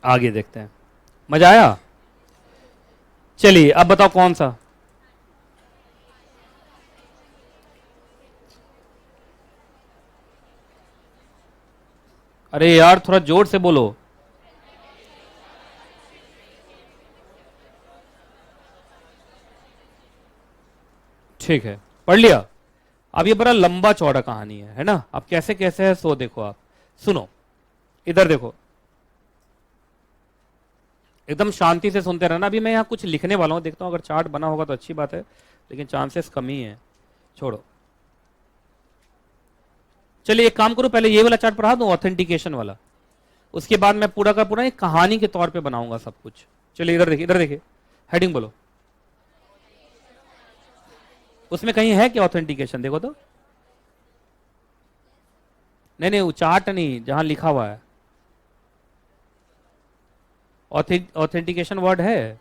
आगे देखते हैं। मजा आया? चलिए अब बताओ कौन सा। अरे यार थोड़ा जोर से बोलो। ठीक है, पढ़ लिया। अब ये बड़ा लंबा चौड़ा कहानी है ना। अब कैसे कैसे है सो देखो आप। सुनो, इधर देखो, एकदम शांति से सुनते रहना। अभी मैं यहाँ कुछ लिखने वाला हूँ, देखता हूँ अगर चार्ट बना होगा तो अच्छी बात है, लेकिन चांसेस कम ही है। छोड़ो, चलिए एक काम करो, पहले ये वाला चार्ट पढ़ा दूं, ऑथेंटिकेशन वाला। उसके बाद मैं पूरा का पूरा एक कहानी के तौर पे बनाऊंगा सब कुछ। चलिए इधर देखिए, इधर देखिए, हेडिंग बोलो। उसमें कहीं है क्या ऑथेंटिकेशन? देखो तो। नहीं नहीं, वो चार्ट नहीं, जहां लिखा हुआ है ऑथेंटिकेशन वर्ड है।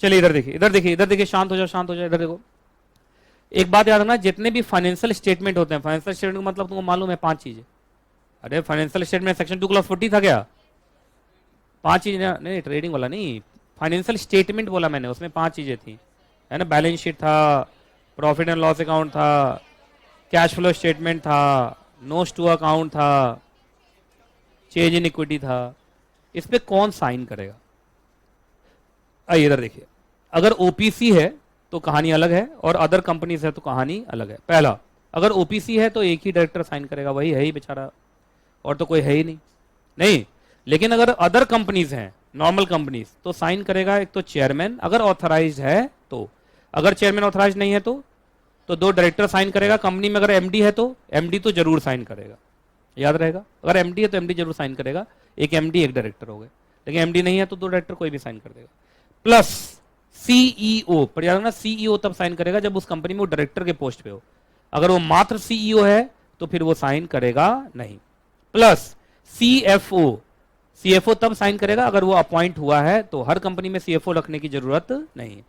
चलिए इधर देखिए, इधर देखिए, इधर देखिए, शांत हो जाओ, शांत हो जाओ, इधर देखो। एक बात याद रखना, जितने भी फाइनेंशियल स्टेटमेंट होते हैं, फाइनेंशियल स्टेटमेंट का मतलब तुमको मालूम है 5 चीजें। अरे फाइनेंशियल स्टेटमेंट सेक्शन 2 क्लॉज 40 था क्या? 5 चीजें नहीं, ट्रेडिंग वाला नहीं, फाइनेंशियल स्टेटमेंट बोला मैंने, उसमें 5 चीजें थी, है ना। बैलेंस शीट था, प्रॉफिट एंड लॉस अकाउंट था, कैश फ्लो स्टेटमेंट था, नोट्स टू अकाउंट था, चेंज इन इक्विटी था। इस पे कौन साइन करेगा? आइए इधर देखिए, अगर ओपीसी है तो कहानी अलग है, और अदर कंपनीज है तो कहानी अलग है। पहला, अगर ओपीसी है तो एक ही डायरेक्टर साइन करेगा, वही है ही बेचारा, और तो कोई है ही नहीं। नहीं, लेकिन अगर अदर कंपनीज हैं, नॉर्मल कंपनीज, तो साइन करेगा एक तो चेयरमैन, अगर ऑथराइज्ड है तो। अगर चेयरमैन ऑथराइज नहीं है तो 2 डायरेक्टर साइन करेगा। कंपनी में अगर एमडी है तो एमडी तो जरूर साइन करेगा, याद रहेगा। अगर एमडी है तो एमडी जरूर साइन करेगा, एक एमडी एक डायरेक्टर हो गए। लेकिन एमडी नहीं है तो 2 डायरेक्टर कोई भी साइन कर देगा। प्लस सीईओ, पर याद रखना सीईओ तब साइन करेगा जब उस कंपनी में वो डायरेक्टर के पोस्ट पे हो। अगर वो मात्र सीईओ है तो फिर वो साइन करेगा नहीं। प्लस सीएफओ, सीएफओ तब साइन करेगा अगर वो अपॉइंट हुआ है, तो हर कंपनी में सीएफओ रखने की जरूरत नहीं।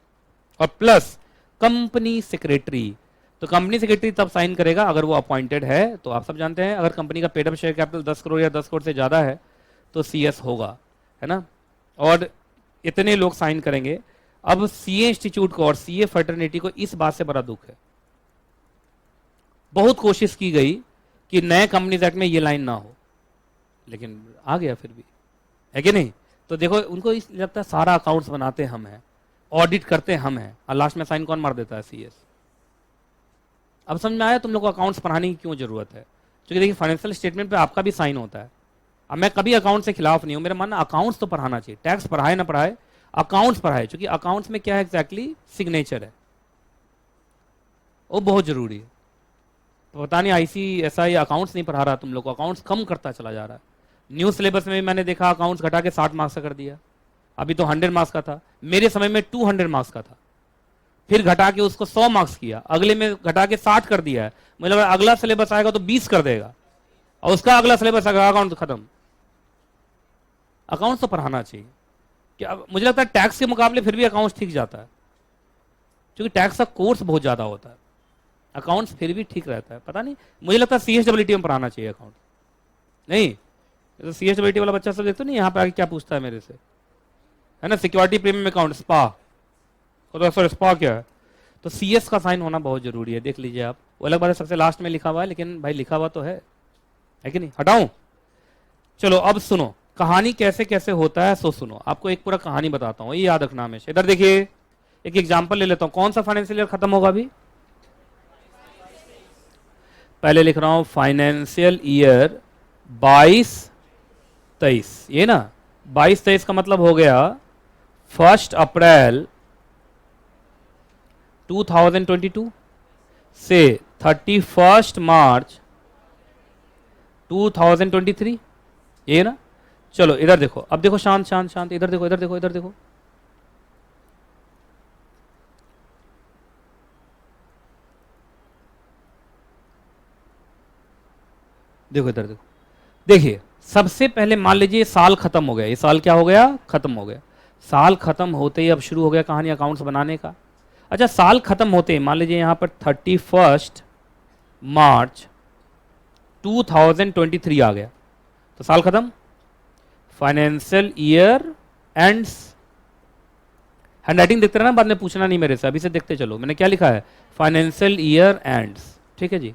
और प्लस कंपनी सेक्रेटरी, तो कंपनी सेक्रेटरी तब साइन करेगा अगर वो अपॉइंटेड है। तो आप सब जानते हैं अगर कंपनी का paid up share capital 10 crore या 10 करोड़ से ज्यादा है तो सीएस होगा, है ना। और इतने लोग साइन करेंगे। अब सीए इंस्टीट्यूट को और सीए फर्टर्निटी को इस बात से बड़ा दुख है, बहुत कोशिश की गई कि नए कंपनीज एक्ट में ये लाइन ना हो, लेकिन आ गया फिर भी, है कि नहीं। तो देखो उनको इस लगता है सारा अकाउंट्स बनाते हम हैं, ऑडिट करते हम हैं, और लास्ट में साइन कौन मार देता है? सीएस। अब समझ में आया तुम लोग को अकाउंट्स पढ़ाने की क्यों जरूरत है? क्योंकि देखिए फाइनेंशियल स्टेटमेंट पे आपका भी साइन होता है। अब मैं कभी अकाउंट से खिलाफ नहीं हूं, मेरा मानना अकाउंट्स तो पढ़ाना चाहिए, टैक्स पढ़ाए ना पढ़ाए, अकाउंट्स पढ़ाए, क्योंकि अकाउंट्स में क्या है एग्जैक्टली सिग्नेचर है, वो बहुत जरूरी है। तो पता नहीं आईसीएसआई अकाउंट्स नहीं पढ़ा रहा तुम लोग को, अकाउंट्स कम करता चला जा रहा है। न्यू सिलेबस में भी मैंने देखा अकाउंट्स घटा के 60 मार्क्स का कर दिया। अभी तो 100 मार्क्स का था, मेरे समय में 200 मार्क्स का था, फिर घटा के उसको 100 मार्क्स किया, अगले में घटा के 60 कर दिया है। मुझे लग रहा है अगला सिलेबस आएगा तो 20 कर देगा, और उसका अगला सिलेबस आएगा अकाउंट खत्म। अकाउंट्स तो पढ़ाना चाहिए। क्या मुझे लगता है टैक्स के मुकाबले फिर भी अकाउंट्स ठीक जाता है, क्योंकि टैक्स का कोर्स बहुत ज्यादा होता है, अकाउंट्स फिर भी ठीक रहता है। पता नहीं, मुझे लगता है सीएचडब्ल्यूटी में पढ़ाना चाहिए अकाउंट। नहीं तो सीएचडब्ल्यूटी वाला बच्चा सब देखते नहीं यहाँ पे आगे क्या पूछता है मेरे से, है ना, सिक्योरिटी प्रीमियम अकाउंट स्पा, तो सर स्पा क्या है? तो सीएस का साइन होना बहुत जरूरी है, देख लीजिए आप। वो अलग बात है सबसे लास्ट में लिखा हुआ है, लेकिन भाई लिखा हुआ तो है कि नहीं। हटाऊं? चलो अब सुनो कहानी कैसे कैसे होता है, सो सुनो, आपको एक पूरा कहानी बताता हूं, ये याद रखना हमेशा। इधर देखिए एक एग्जांपल ले लेता हूं। कौन सा फाइनेंशियल ईयर खत्म होगा अभी? पहले लिख रहा हूं फाइनेंशियल ईयर 22-23, ये ना 22-23 का मतलब हो गया 1 अप्रैल 2022 से 31 मार्च 2023, ये ना। चलो इधर देखो, अब देखो शांत शांत शांत, इधर देखो, इधर देखो, इधर देखो। देखो इधर देखो, देखिए सबसे पहले मान लीजिए साल खत्म हो गया, ये साल क्या हो गया? खत्म हो गया। साल खत्म होते ही अब शुरू हो गया कहानी अकाउंट्स बनाने का। अच्छा, साल खत्म होते ही मान लीजिए यहां पर 31 मार्च 2023 आ गया तो साल खत्म, फाइनेंशियल ईयर एंड्स। हैंडराइटिंग देखते रहना, बाद में पूछना नहीं मेरे से, अभी से देखते चलो मैंने क्या लिखा है, फाइनेंशियल ईयर एंड्स। ठीक है जी।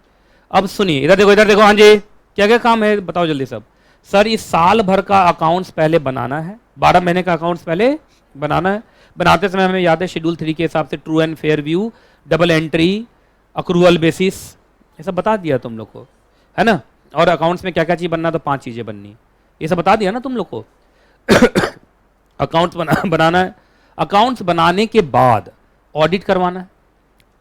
अब सुनिए, इधर देखो, इधर देखो। हाँ जी, क्या क्या काम है बताओ जल्दी सब। सर इस साल भर का अकाउंट्स पहले बनाना है, 12 महीने का अकाउंट्स पहले बनाना है। बनाते समय हमें याद है शेड्यूल 3 के हिसाब से true and fair view, double entry, accrual basis, ये सब बता दिया तुम लोग को, है ना। और अकाउंट्स में क्या क्या चीज बनना, तो 5 चीजें बननी, ये सब बता दिया ना तुम लोग को। अकाउंट्स बनाना है। अकाउंट्स बनाने के बाद ऑडिट करवाना है।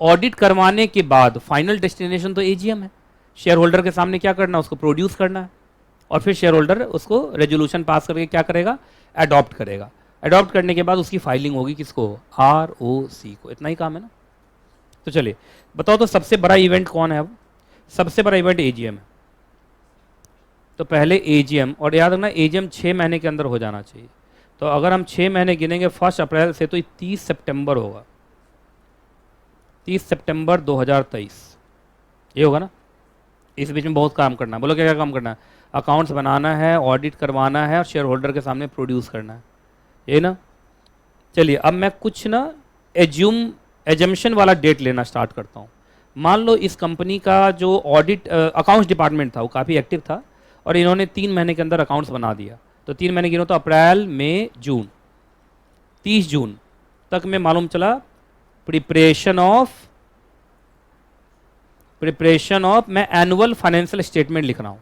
ऑडिट करवाने के बाद फाइनल डेस्टिनेशन तो एजीएम है। शेयर होल्डर के सामने क्या करना है, उसको प्रोड्यूस करना है, और फिर शेयर होल्डर उसको रेजोल्यूशन पास करके क्या करेगा, अडॉप्ट करेगा। अडॉप्ट करने के बाद उसकी फाइलिंग होगी किसको, आरओसी को। इतना ही काम है ना। तो चलिए बताओ तो सबसे बड़ा इवेंट कौन है अब, सबसे बड़ा इवेंट एजीएम है। तो पहले एजीएम, और याद रखना एजीएम 6 महीने के अंदर हो जाना चाहिए। तो अगर हम 6 महीने गिनेंगे 1 अप्रैल से, तो 30 सितंबर होगा, 30 सितंबर 2023 ये होगा ना। इस बीच में बहुत काम करना है। बोलो क्या क्या काम करना है, अकाउंट्स बनाना है, ऑडिट करवाना है, और शेयर होल्डर के सामने प्रोड्यूस करना है, ये ना। चलिए अब मैं कुछ ना एजम्पशन वाला डेट लेना स्टार्ट करता हूँ। मान लो इस कंपनी का जो ऑडिट अकाउंट्स डिपार्टमेंट था वो काफ़ी एक्टिव था, और इन्होंने 3 महीने के अंदर अकाउंट्स बना दिया। तो 3 महीने गिनो तो अप्रैल, मई, जून, 30 जून तक में मालूम चला प्रिपरेशन ऑफ मैं एनुअल फाइनेंशियल स्टेटमेंट लिख रहा हूँ।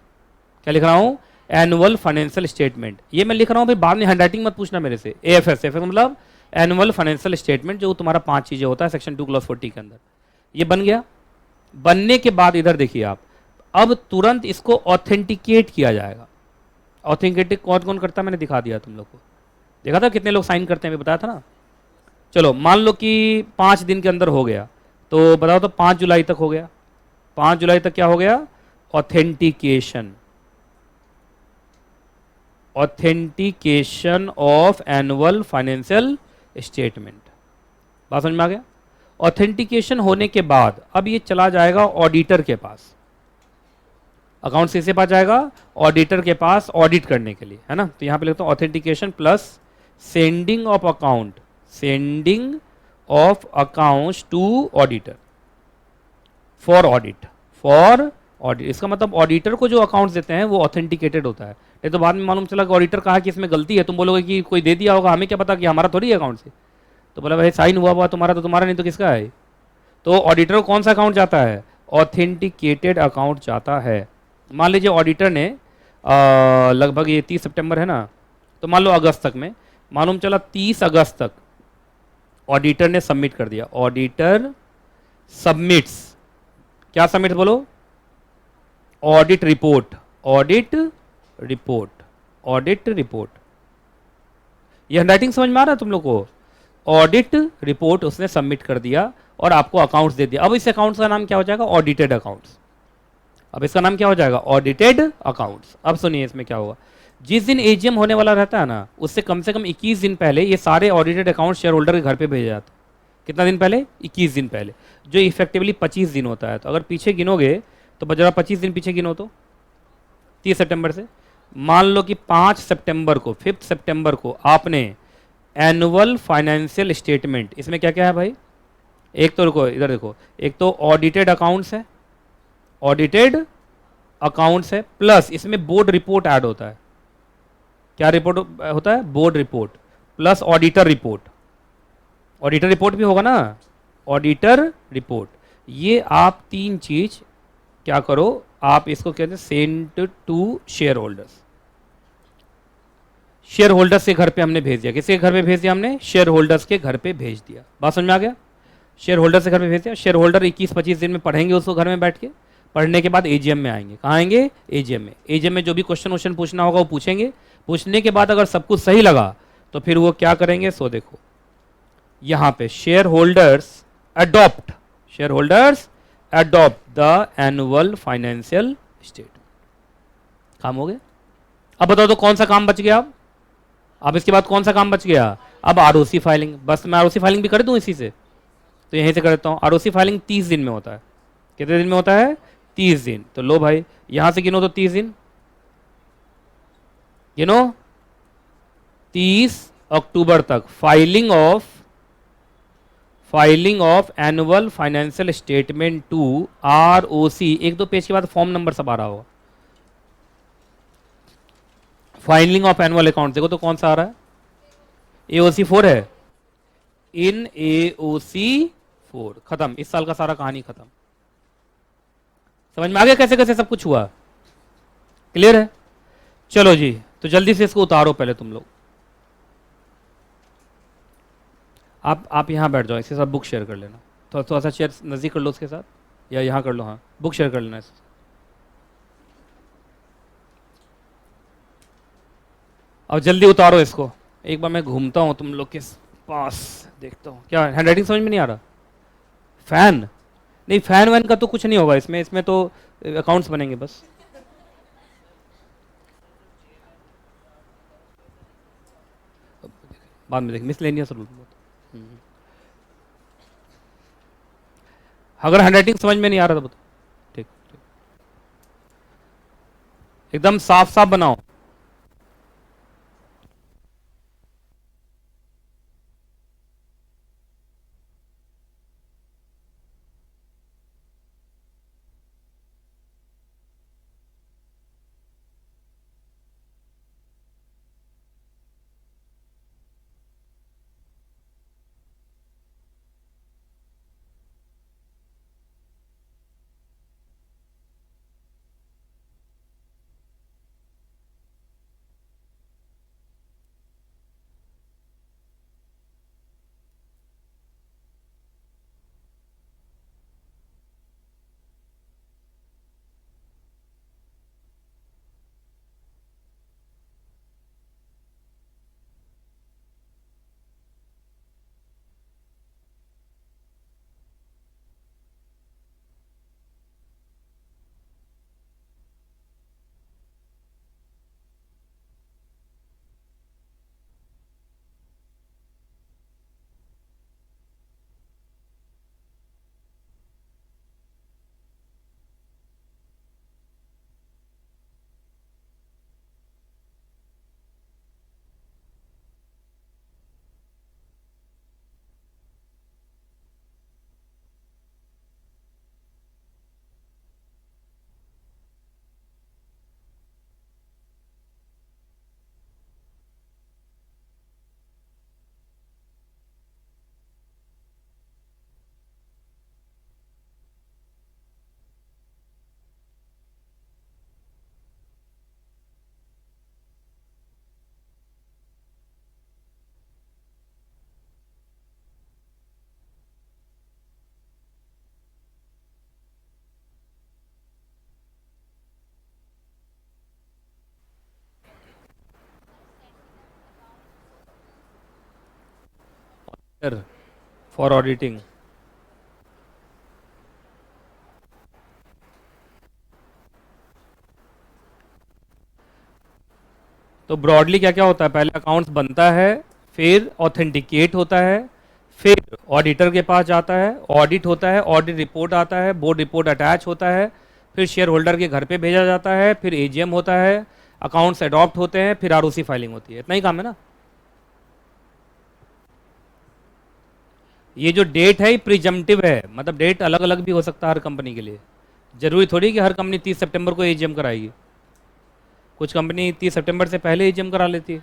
क्या लिख रहा हूँ, एनुअल फाइनेंशियल स्टेटमेंट। ये मैं लिख रहा हूँ भाई, बाद में हैंडराइटिंग मत पूछना मेरे से। एएफएस मतलब एनुअल फाइनेंशियल स्टेटमेंट, जो तुम्हारा 5 चीजें होता है सेक्शन 2 क्लॉज 40 के अंदर। ये बन गया। बनने के बाद इधर देखिए आप, अब तुरंत इसको ऑथेंटिकेट किया जाएगा। ऑथेंटिकेट कौन कौन करता है मैंने दिखा दिया तुम लोग को, देखा था कितने लोग साइन करते हैं, मैं बताया था ना। चलो मान लो कि 5 दिन के अंदर हो गया, तो बताओ तो 5 जुलाई तक हो गया। 5 जुलाई तक क्या हो गया, authentication of annual financial statement. बात समझ में आ गया। ऑथेंटिकेशन होने के बाद अब ये चला जाएगा ऑडिटर के पास। अकाउंट किसके पास जाएगा, ऑडिटर के पास, ऑडिट करने के लिए, है ना। तो यहां पे लिखता हूं authentication plus sending of accounts to auditor for audit. इसका मतलब ऑडिटर को जो अकाउंट्स देते हैं वो ऑथेंटिकेटेड होता है। नहीं तो बाद में मालूम चला कि ऑडिटर कहा कि इसमें गलती है, तुम बोलोगे कि कोई दे दिया होगा, हमें क्या पता कि हमारा थोड़ी है अकाउंट से। तो बोला भाई साइन हुआ तुम्हारा, तो तुम्हारा नहीं तो किसका है। तो ऑडिटर को कौन सा अकाउंट जाता है, ऑथेंटिकेटेड अकाउंट जाता है। मान लीजिए ऑडिटर ने लगभग ये 30 सितंबर है ना, तो मान लो अगस्त तक में, मालूम चला 30 अगस्त तक ऑडिटर ने सबमिट कर दिया। ऑडिटर सबमिट्स, क्या सबमिट बोलो, ऑडिट रिपोर्ट। ये हैंडराइटिंग समझ में आ रहा है तुम लोग को। ऑडिट रिपोर्ट उसने सबमिट कर दिया और आपको अकाउंट्स दे दिया। अब इस अकाउंट्स का नाम क्या हो जाएगा, ऑडिटेड अकाउंट्स। अब इसका नाम क्या हो जाएगा, ऑडिटेड अकाउंट्स। अब सुनिए इसमें क्या होगा, जिस दिन एजीएम होने वाला रहता है ना, उससे कम से कम 21 दिन पहले ये सारे ऑडिटेड अकाउंट शेयर होल्डर के घर पे भेजे जाते हैं। कितना दिन पहले, 21 दिन पहले, जो इफेक्टिवली 25 दिन होता है। तो अगर पीछे गिनोगे तो जरा 25 दिन पीछे गिनो तो 30 सितंबर से, मान लो कि 5 सितंबर को आपने एनुअल फाइनेंशियल स्टेटमेंट, इसमें क्या क्या है भाई, एक तो रुको इधर देखो, एक तो ऑडिटेड अकाउंट्स है, प्लस इसमें बोर्ड रिपोर्ट ऐड होता है। क्या रिपोर्ट होता है, board report plus auditor report भी होगा ना, ऑडिटर रिपोर्ट। ये आप 3 चीज क्या करो, आप इसको कहते हैं सेंड टू शेयर होल्डर्स के घर पे हमने भेज दिया। किसके घर पे भेज दिया हमने, शेयर होल्डर्स के घर पे भेज दिया। बात समझ में आ गया, शेयर होल्डर्स के घर पे भेज दिया। शेयर होल्डर 21-25 दिन में पढ़ेंगे उसको घर में बैठ के। पढ़ने के बाद एजीएम में आएंगे। कहाँ आएंगे, एजीएम में जो भी क्वेश्चन पूछना होगा वो पूछेंगे। पूछने के बाद अगर सब कुछ सही लगा तो फिर वो क्या करेंगे, सो देखो यहां पे share holders adopt the annual financial statement. काम हो गया। अब बताओ तो कौन सा काम बच गया। अब इसके बाद कौन सा काम बच गया, अब आरओसी फाइलिंग। बस मैं आरओसी फाइलिंग भी कर दूं इसी से, तो यहीं से कर देता हूं। आरओसी फाइलिंग 30 दिन में होता है। कितने दिन में होता है, 30 दिन। तो लो भाई, यहां से गिनो तो 30 दिन, गिनो 30 अक्टूबर तक filing of annual financial statement to ROC। एक दो पेज के बाद फॉर्म नंबर सब आ रहा होगा। फाइलिंग ऑफ एनुअल अकाउंट देखो तो कौन सा आ रहा है, AOC 4 है। इन AOC 4 खत्म, इस साल का सारा कहानी खत्म। समझ में आ गया कैसे कैसे सब कुछ हुआ, क्लियर है। चलो जी, तो जल्दी से इसको उतारो पहले तुम लोग। आप यहां बैठ जाओ, इसके साथ बुक शेयर कर लेना। तो थोड़ा सा शेयर नजदीक कर लो उसके साथ, या यहां कर लो, हाँ बुक शेयर कर लेना इससे। अब जल्दी उतारो इसको। एक बार मैं घूमता हूँ तुम लोग के पास, देखता हूँ क्या हैंड राइटिंग समझ में नहीं आ रहा। फैन, नहीं फैन वैन का तो कुछ नहीं होगा इसमें, इसमें तो अकाउंट्स बनेंगे बस। बाद में देख, मिसलेनियस रूल। अगर हैंडराइटिंग समझ में नहीं आ रहा तो बताओ। ठीक ठीक, एकदम साफ साफ बनाओ। फॉर ऑडिटिंग, तो ब्रॉडली क्या क्या होता है, पहले अकाउंट्स बनता है, फिर ऑथेंटिकेट होता है, फिर ऑडिटर के पास जाता है, ऑडिट होता है, ऑडिट रिपोर्ट आता है, बोर्ड रिपोर्ट अटैच होता है, फिर शेयर होल्डर के घर पे भेजा जाता है, फिर AGM होता है, अकाउंट्स अडॉप्ट होते हैं, फिर ROC फाइलिंग होती है। इतना ही काम है ना। ये जो डेट है ये प्रिजम्पटिव है, मतलब डेट अलग अलग भी हो सकता है हर कंपनी के लिए। जरूरी थोड़ी कि हर कंपनी 30 सितंबर को AGM कराएगी, कुछ कंपनी 30 सितंबर से पहले AGM करा लेती है।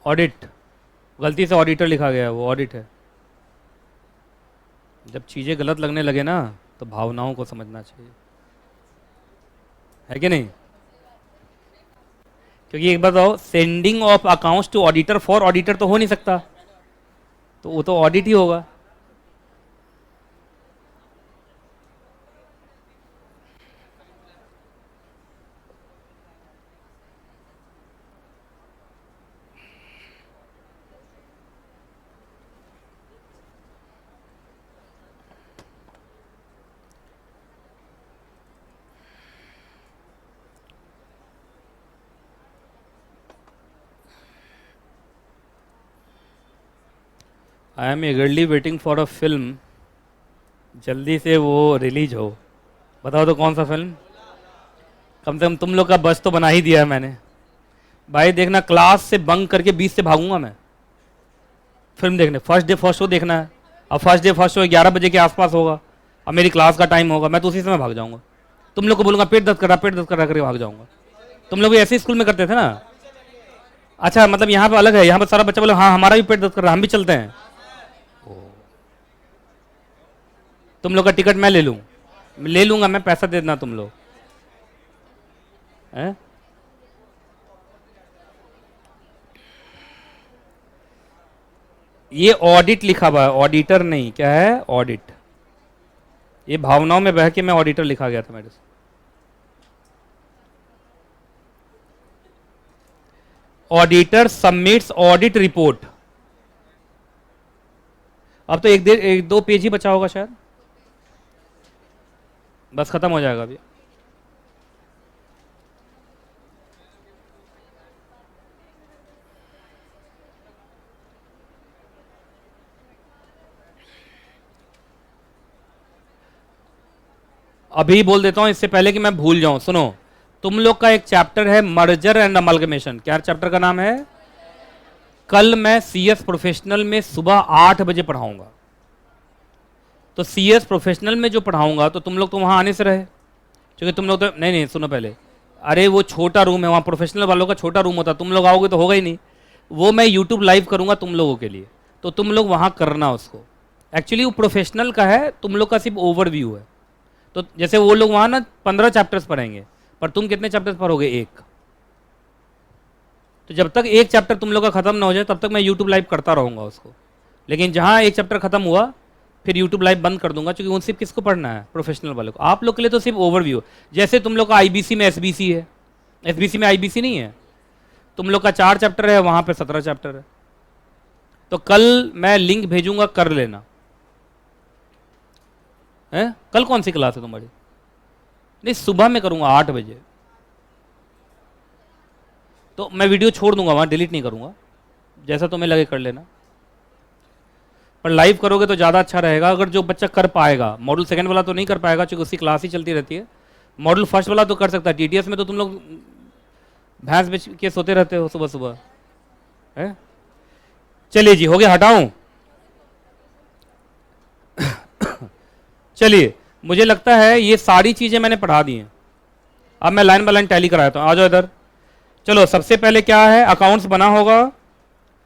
ऑडिट, गलती से ऑडिटर लिखा गया है, वो ऑडिट है। जब चीज़ें गलत लगने लगे ना तो भावनाओं को समझना चाहिए, है कि नहीं? क्योंकि एक बात बताओ, sending of accounts to auditor for auditor तो हो नहीं सकता, तो वो तो ऑडिट ही होगा। I am eagerly waiting for a film, जल्दी से वो रिलीज हो। बताओ तो कौन सा फिल्म? कम से कम तुम लोग का बस तो बना ही दिया है मैंने। भाई देखना, क्लास से बंक करके 20 से भागूंगा मैं फिल्म देखने। फर्स्ट डे फर्स्ट शो देखना है। अब फर्स्ट डे फर्स्ट शो 11 बजे के आसपास होगा, अब मेरी क्लास का टाइम होगा, मैं तो उसी समय भाग जाऊंगा। तुम लोग को बोलूंगा पेट दर्द कर रहा, पेट दर्द कर रहा करके भाग जाऊंगा। तुम लोग भी ऐसे स्कूल में करते थे ना? अच्छा, मतलब यहाँ पे अलग है, यहाँ पे सारा बच्चा बोले हाँ हमारा भी पेट दर्द कर रहा, हम भी चलते हैं। तुम लोग का टिकट मैं ले लूँ? ले लूंगा मैं, पैसा दे देना तुम लोग हैं? ये ऑडिट लिखा हुआ है, ऑडिटर नहीं, क्या है? ऑडिट। ये भावनाओं में बह के मैं ऑडिटर लिखा गया था मेरे से। Auditor submits audit report. अब तो एक दो पेज ही बचा होगा शायद, बस खत्म हो जाएगा अभी। अभी बोल देता हूं इससे पहले कि मैं भूल जाऊं, सुनो। तुम लोग का एक चैप्टर है मर्जर एंड अमलगमेशन, क्या चैप्टर का नाम है? कल मैं सीएस प्रोफेशनल में सुबह 8 बजे पढ़ाऊंगा। तो सीएस प्रोफेशनल में जो पढ़ाऊंगा तो तुम लोग तो वहां आने से रहे, क्योंकि तुम लोग तो नहीं नहीं सुनो पहले, अरे वो छोटा रूम है, वहाँ प्रोफेशनल वालों का छोटा रूम होता, तुम लोग आओगे तो होगा ही नहीं। वो मैं यूट्यूब लाइव करूँगा तुम लोगों के लिए, तो तुम लोग वहाँ करना उसको। एक्चुअली वो प्रोफेशनल का है, तुम लोग का सिर्फ ओवरव्यू है। तो जैसे वो लोग वहाँ ना 15 चैप्टर्स पढ़ेंगे, पर तुम कितने चैप्टर्स पढ़ोगे? एक। तो जब तक एक चैप्टर तुम लोग का खत्म ना हो जाए तब तक मैं यूट्यूब लाइव करता रहूँगा उसको। लेकिन जहाँ एक चैप्टर खत्म हुआ फिर यूट्यूब लाइव बंद कर दूंगा, क्योंकि उन सिर्फ किसको पढ़ना है? प्रोफेशनल वालों को। आप लोग के लिए तो सिर्फ ओवरव्यू। जैसे तुम लोग का आईबीसी में एसबीसी है, एसबीसी में आईबीसी नहीं है। तुम लोग का 4 चैप्टर है, वहां पे 17 चैप्टर है। तो कल मैं लिंक भेजूंगा, कर लेना है। कल कौन सी क्लास है तुम्हारी? नहीं, सुबह में करूंगा 8 बजे। तो मैं वीडियो छोड़ दूंगा वहां, डिलीट नहीं करूंगा, जैसा तुम्हें लगे कर लेना। पर लाइव करोगे तो ज़्यादा अच्छा रहेगा। अगर जो बच्चा कर पाएगा, मॉड्यूल सेकंड वाला तो नहीं कर पाएगा क्योंकि उसकी क्लास ही चलती रहती है। मॉड्यूल फर्स्ट वाला तो कर सकता है। टीटीएस में तो तुम लोग भैंस बेच के सोते रहते हो सुबह सुबह, है? चलिए जी, हो गया, हटाऊं? चलिए, मुझे लगता है ये सारी चीजें मैंने पढ़ा दी हैं। अब मैं लाइन बाय लाइन टैली कराता हूं, आ जाओ इधर। चलो, सबसे पहले क्या है? अकाउंट्स बना होगा।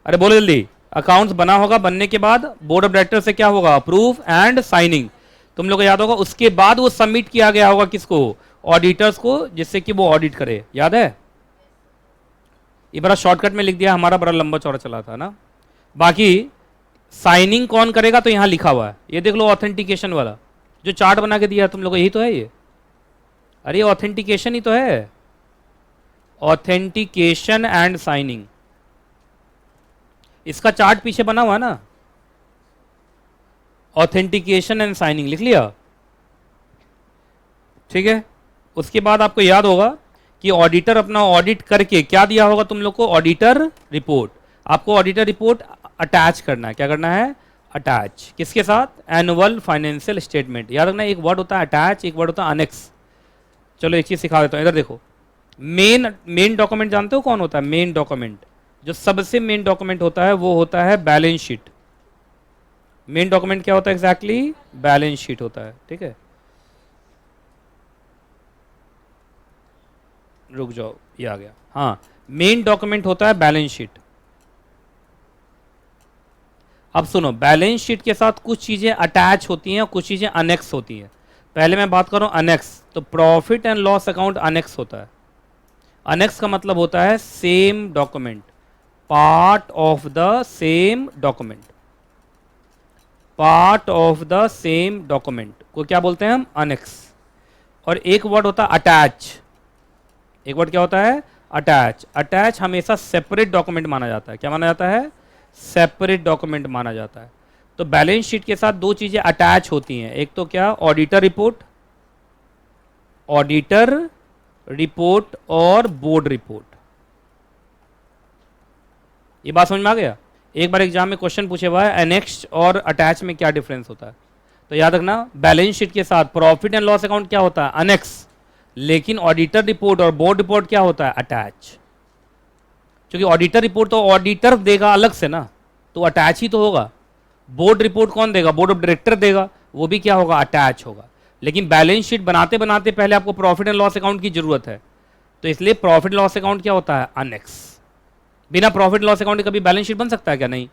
अरे बोलो जल्दी। अकाउंट्स बना होगा, बनने के बाद बोर्ड ऑफ डायरेक्टर से क्या होगा? Approve and signing. तुम लोग को याद होगा। उसके बाद वो सबमिट किया गया होगा किसको? ऑडिटर्स को, जिससे कि वो ऑडिट करे। याद है? ये बड़ा शॉर्टकट में लिख दिया, हमारा बड़ा लंबा चौड़ा चला था ना। बाकी साइनिंग कौन करेगा तो यहां लिखा हुआ है, ये देख लो, ऑथेंटिकेशन वाला जो चार्ट बना के दिया तुम लोग को, यही तो है ये। अरे ऑथेंटिकेशन ही तो है, ऑथेंटिकेशन एंड साइनिंग। इसका चार्ट पीछे बना हुआ ना, ऑथेंटिकेशन एंड साइनिंग लिख लिया, ठीक है। उसके बाद आपको याद होगा कि ऑडिटर अपना ऑडिट करके क्या दिया होगा तुम लोग को? Auditor report. आपको ऑडिटर रिपोर्ट अटैच करना है। क्या करना है? अटैच। किसके साथ? Annual financial statement. याद रखना, एक वर्ड होता है अटैच, एक वर्ड होता है अनेक्स। चलो एक चीज सिखा देता हूं, इधर देखो। मेन डॉक्यूमेंट जानते हो कौन होता है? मेन डॉक्यूमेंट, जो सबसे मेन डॉक्यूमेंट होता है वो होता है बैलेंस शीट। मेन डॉक्यूमेंट क्या होता है एग्जैक्टली? बैलेंस शीट होता है, ठीक है। रुक जाओ, ये आ गया। हाँ, मेन डॉक्यूमेंट होता है बैलेंस शीट। अब सुनो, बैलेंस शीट के साथ कुछ चीजें अटैच होती हैं और कुछ चीजें अनेक्स होती हैं। पहले मैं बात कर रहा हूं अनेक्स, तो profit and loss account annex होता है। अनेक्स का मतलब होता है same document, part of the same document, part of the same document को क्या बोलते हैं हम? अनेक्स। और एक वर्ड होता है अटैच। एक वर्ड क्या होता है? अटैच। अटैच हमेशा सेपरेट डॉक्यूमेंट माना जाता है। क्या माना जाता है? सेपरेट डॉक्यूमेंट माना जाता है। तो बैलेंस शीट के साथ दो चीजें अटैच होती हैं, एक तो क्या? ऑडिटर रिपोर्ट, ऑडिटर रिपोर्ट और बोर्ड रिपोर्ट। ये बात समझ में आ गया? एक बार एग्जाम में क्वेश्चन पूछे हुआ है एनेक्स और अटैच में क्या डिफरेंस होता है, तो याद रखना बैलेंस शीट के साथ प्रॉफिट एंड लॉस अकाउंट क्या होता है? अनेक्स। लेकिन ऑडिटर रिपोर्ट और बोर्ड रिपोर्ट क्या होता है? अटैच। क्योंकि ऑडिटर रिपोर्ट तो ऑडिटर देगा अलग से ना, तो अटैच ही तो होगा। बोर्ड रिपोर्ट कौन देगा? बोर्ड ऑफ डायरेक्टर देगा, वो भी क्या होगा? अटैच होगा। लेकिन बैलेंस शीट बनाते बनाते पहले आपको प्रॉफिट एंड लॉस अकाउंट की जरूरत है, तो इसलिए प्रॉफिट लॉस अकाउंट क्या होता है? अनेक्स। बिना प्रॉफिट लॉस अकाउंट के कभी बैलेंस शीट बन सकता है क्या? नहीं।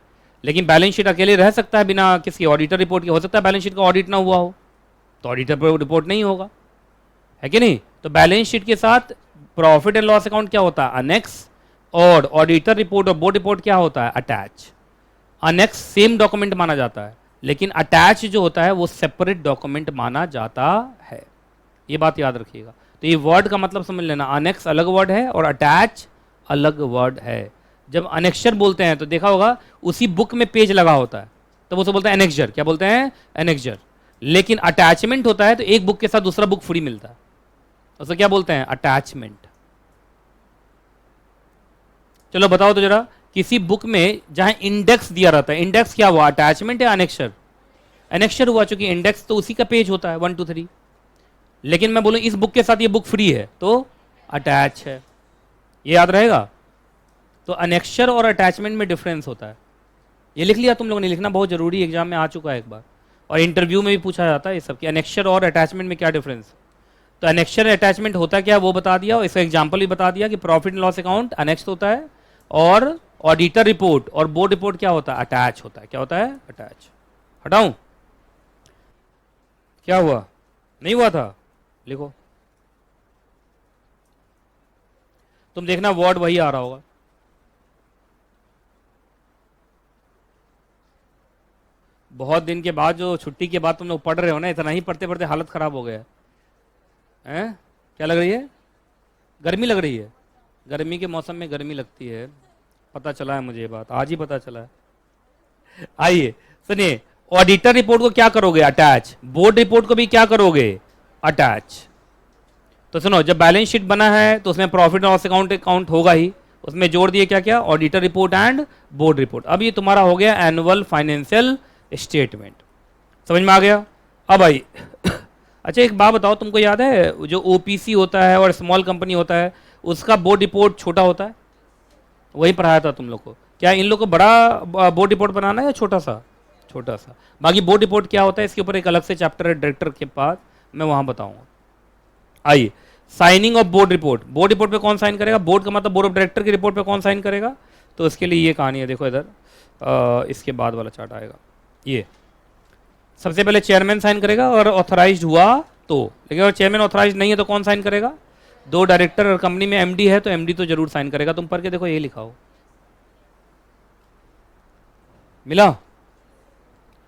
लेकिन बैलेंस शीट अकेले रह सकता है बिना किसी ऑडिटर रिपोर्ट के? हो सकता है बैलेंस शीट का ऑडिट ना हुआ हो तो ऑडिटर रिपोर्ट नहीं होगा, है कि नहीं? तो बैलेंस शीट के साथ प्रॉफिट एंड लॉस अकाउंट क्या होता है? अनेक्स। और ऑडिटर रिपोर्ट और बोर्ड रिपोर्ट क्या होता है? अटैच। अनेक्स सेम डॉक्यूमेंट माना जाता है, लेकिन अटैच जो होता है वो सेपरेट डॉक्यूमेंट माना जाता है। ये बात याद रखिएगा। तो ये वर्ड का मतलब समझ लेना, अनेक्स अलग वर्ड है और अटैच अलग वर्ड है। जब अनेक्शर बोलते हैं तो देखा होगा उसी बुक में पेज लगा होता है, तो वो बोलते हैं एनेक्सर। क्या बोलते हैं? एनेक्सर। लेकिन अटैचमेंट होता है तो एक बुक के साथ दूसरा बुक फ्री मिलता है, उसको क्या बोलते हैं? अटैचमेंट। चलो बताओ तो जरा, किसी बुक में जहां इंडेक्स दिया रहता है, इंडेक्स क्या हुआ? अटैचमेंट या अनेक्सर? अनेक्सर हुआ, क्योंकि इंडेक्स तो उसी का पेज होता है 1 2 3। लेकिन मैं बोलूं इस बुक के साथ ये बुक फ्री है तो अटैच है। ये याद रहेगा। तो अनेक्सर और अटैचमेंट में डिफरेंस होता है। ये लिख लिया तुम लोगों ने? लिखना बहुत जरूरी, एग्जाम में आ चुका है एक बार और इंटरव्यू में भी पूछा जाता है ये सब कि अनेक्सर और अटैचमेंट में क्या डिफरेंस। तो अनेक्सर अटैचमेंट होता क्या वो बता दिया, और इसका एग्जाम्पल भी बता दिया कि profit and loss account annex होता है और ऑडिटर रिपोर्ट और बोर्ड रिपोर्ट क्या होता है? अटैच होता है। क्या होता है? अटैच। हटाऊं? क्या हुआ? नहीं हुआ था? लिखो। तुम देखना वर्ड वही आ रहा होगा। बहुत दिन के बाद, जो छुट्टी के बाद तुम लोग पढ़ रहे हो ना, इतना ही पढ़ते पढ़ते हालत खराब हो गया है। क्या लग रही है? गर्मी लग रही है? गर्मी के मौसम में गर्मी लगती है, पता चला है मुझे, ये बात आज ही पता चला है। आइए सुनिए, ऑडिटर रिपोर्ट को क्या करोगे? अटैच। बोर्ड रिपोर्ट को भी क्या करोगे? अटैच। तो सुनो, जब बैलेंस शीट बना है तो उसमें प्रॉफिट और लॉस अकाउंट होगा ही, उसमें जोड़ दिए क्या क्या? Auditor report and board report. अब ये तुम्हारा हो गया एनुअल फाइनेंशियल स्टेटमेंट। समझ में आ गया? अब आई अच्छा एक बात बताओ, तुमको याद है जो ओपीसी होता है और स्मॉल कंपनी होता है उसका बोर्ड रिपोर्ट छोटा होता है? वही पढ़ाया था तुम लोग को। क्या इन लोग को बड़ा बोर्ड रिपोर्ट बनाना है या छोटा सा? छोटा सा। बाकी बोर्ड रिपोर्ट क्या होता है इसके ऊपर एक अलग से चैप्टर है डायरेक्टर के पास, मैं वहां बताऊंगा। आइए, signing off board report. Board report पे कौन साइन करेगा? बोर्ड का मतलब बोर्ड ऑफ डायरेक्टर की रिपोर्ट पे कौन साइन करेगा? तो इसके लिए ये कहानी है, देखो इधर इसके बाद वाला चार्ट आएगा। ये सबसे पहले चेयरमैन साइन करेगा और ऑथराइज्ड हुआ तो, लेकिन अगर चेयरमैन ऑथराइज्ड नहीं है तो कौन साइन करेगा? 2 डायरेक्टर, और कंपनी में एमडी है तो एमडी तो जरूर साइन करेगा। तुम पढ़ के देखो, ये लिखा हो। मिला?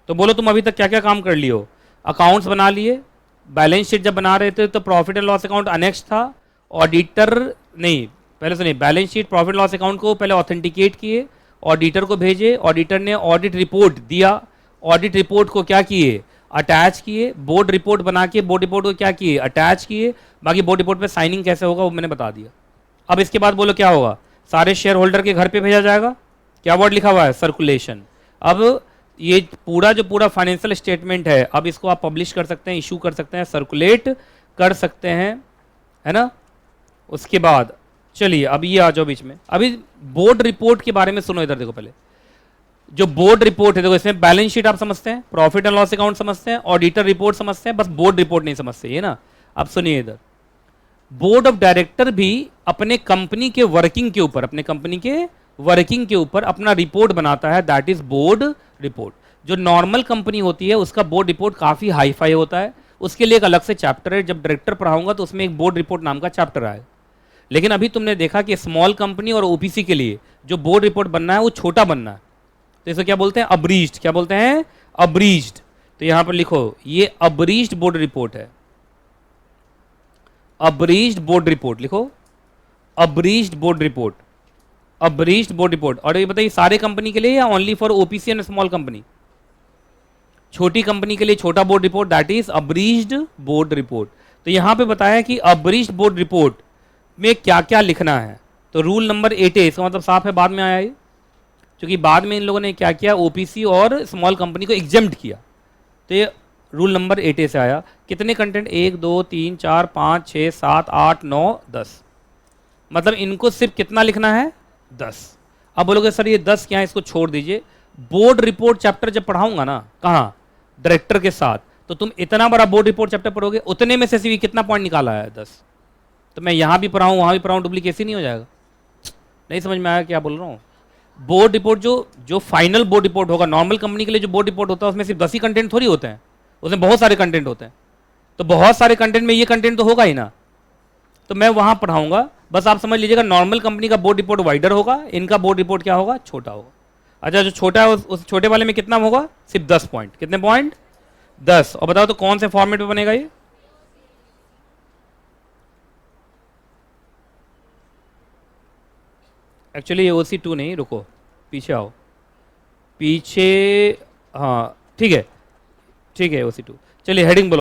तो बोलो तुम अभी तक क्या क्या काम कर लियो? अकाउंट्स बना लिए, बैलेंस शीट जब बना रहे थे तो profit and loss account annex था, ऑडिटर नहीं, पहले सुनिए, balance sheet profit loss account को पहले ऑथेंटिकेट किए, ऑडिटर को भेजे, ऑडिटर ने ऑडिट रिपोर्ट दिया, ऑडिट रिपोर्ट को क्या किए? अटैच किए, बोर्ड रिपोर्ट बना के बोर्ड रिपोर्ट को क्या किए? अटैच किए। बाकी बोर्ड रिपोर्ट पे साइनिंग कैसे होगा वो मैंने बता दिया। अब इसके बाद बोलो क्या होगा? सारे शेयर होल्डर के घर पे भेजा जाएगा। क्या वर्ड लिखा हुआ है? सर्कुलेशन। अब ये पूरा जो पूरा फाइनेंशियल स्टेटमेंट है, अब इसको आप पब्लिश कर सकते हैं, इशू कर सकते हैं, सर्कुलेट कर सकते हैं, है ना। उसके बाद चलिए अब ये आ जाओ बीच में। अभी बोर्ड रिपोर्ट के बारे में सुनो, इधर देखो। पहले जो बोर्ड रिपोर्ट है, देखो इसमें बैलेंस शीट आप समझते हैं, प्रॉफिट एंड लॉस अकाउंट समझते हैं, ऑडिटर रिपोर्ट समझते हैं, बस बोर्ड रिपोर्ट नहीं समझते, ये ना। अब सुनिए इधर, बोर्ड ऑफ डायरेक्टर भी अपने कंपनी के वर्किंग के ऊपर, अपने कंपनी के वर्किंग के ऊपर अपना रिपोर्ट बनाता है, दैट इज बोर्ड रिपोर्ट। जो नॉर्मल कंपनी होती है उसका बोर्ड रिपोर्ट काफ़ी हाई फाई होता है, उसके लिए एक अलग से चैप्टर है। जब डायरेक्टर पढ़ाऊंगा तो उसमें एक बोर्ड रिपोर्ट नाम का चैप्टर आएगा। लेकिन अभी तुमने देखा कि स्मॉल कंपनी और ओपीसी के लिए जो बोर्ड रिपोर्ट बनना है वो छोटा बनना है, तो इसे क्या बोलते हैं, अब्रीज्ड। क्या बोलते हैं, अब्रीज्ड। तो यहां पर लिखो ये अब्रीज्ड बोर्ड रिपोर्ट है, अब्रीज्ड बोर्ड रिपोर्ट लिखो, abridged board report, abridged board report. और ये बताइए सारे कंपनी के लिए या only for OPC and small company? छोटी कंपनी के लिए छोटा board report, that is abridged board report. तो यहां पे बताया कि अब्रीज्ड बोर्ड रिपोर्ट में क्या क्या लिखना है। तो रूल नंबर 8 है, इसका मतलब साफ है बाद में आया ये, क्योंकि बाद में इन लोगों ने क्या किया, ओपीसी और स्मॉल कंपनी को एग्जेम्प्ट किया। तो ये रूल नंबर 8 से आया। कितने कंटेंट, 1 2 3 4 5 6 7 8 9 10, मतलब इनको सिर्फ कितना लिखना है, 10। अब बोलोगे सर ये 10 क्या है, इसको छोड़ दीजिए। बोर्ड रिपोर्ट चैप्टर जब पढ़ाऊंगा ना, कहाँ, डायरेक्टर के साथ, तो तुम इतना बड़ा बोर्ड रिपोर्ट चैप्टर पढ़ोगे, उतने में से सिर्फ कितना पॉइंट निकाला है, 10। तो मैं यहां भी पढ़ाऊँ वहां भी पढ़ाऊँ, डुप्लीकेसी नहीं हो जाएगा? नहीं समझ में आया क्या बोल रहा हूँ? बोर्ड रिपोर्ट जो फाइनल बोर्ड रिपोर्ट होगा, नॉर्मल कंपनी के लिए जो बोर्ड रिपोर्ट होता है उसमें सिर्फ 10 ही कंटेंट थोड़ी होते हैं, उसमें बहुत सारे कंटेंट होते हैं। तो बहुत सारे कंटेंट में ये कंटेंट तो होगा ही ना, तो मैं वहां पढ़ाऊंगा। बस आप समझ लीजिएगा नॉर्मल कंपनी का बोर्ड रिपोर्ट वाइडर होगा, इनका बोर्ड रिपोर्ट क्या होगा, छोटा होगा। अच्छा जो छोटा है उस छोटे वाले में कितना होगा, सिर्फ 10 पॉइंट। कितने पॉइंट, 10। और बताओ तो कौन से फॉर्मेट में बनेगा ये? एक्चुअली ये OC2 नहीं, रुको पीछे आओ, पीछे, हाँ ठीक है, ठीक है OC2। चलिए हेडिंग बोलो।